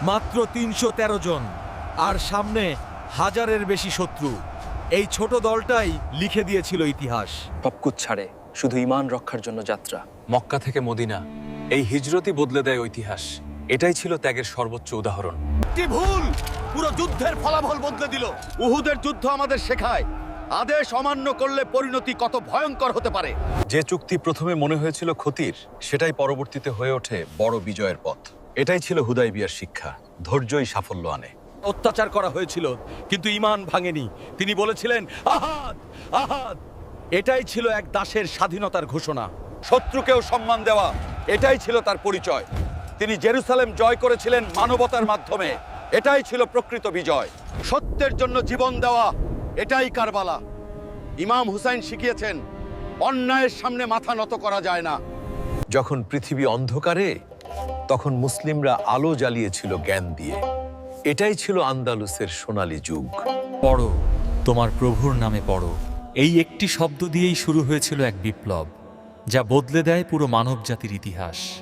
মাত্র ৩১৩ জন, আর সামনে হাজারের বেশি শত্রু। এই ছোট দলটাই লিখে দিয়েছিল ইতিহাস। সবকুছ ছাড়ে শুধু ঈমান রক্ষার জন্য যাত্রা। মক্কা থেকে মদিনা, এই হিজরতই বদলে দেয় ইতিহাস। এটাই ছিল ত্যাগের সর্বোচ্চ উদাহরণ। একটি ভুল পুরো যুদ্ধের ফলাফল বদলে দিল। উহুদের যুদ্ধ আমাদের শেখায় আদেশ অমান্য করলে পরিণতি কত ভয়ঙ্কর হতে পারে। যে চুক্তি প্রথমে মনে হয়েছিল ক্ষতির, সেটাই পরবর্তীতে হয়ে ওঠে বড় বিজয়ের পথ। এটাই ছিল হুদায়বিয়ার শিক্ষা, ধৈর্যই সাফল্য আনে। অত্যাচার করা হয়েছিল, কিন্তু ঈমান ভাঙেনি। তিনি বলেছিলেন আহাদ আহাদ। এটাই ছিল এক দাসের স্বাধীনতার ঘোষণা। শত্রুকেও সম্মান দেওয়া, এটাই ছিল তার পরিচয়। তিনি জেরুসালেম জয় করেছিলেন মানবতার মাধ্যমে। এটাই ছিল প্রকৃত বিজয়। সত্যের জন্য জীবন দেওয়া, এটাই কারবালা। ইমাম হুসাইন শিখিয়েছেন অন্যায়ের সামনে মাথা নত করা যায় না। যখন পৃথিবী অন্ধকারে, তখন মুসলিমরা আলো জ্বালিয়েছিল জ্ঞান দিয়ে। এটাই ছিল আন্দালুসের সোনালী যুগ। পড়ো, তোমার প্রভুর নামে পড়ো। এই একটি শব্দ দিয়েই শুরু হয়েছিল এক বিপ্লব, যা বদলে দেয় পুরো মানবজাতির ইতিহাস।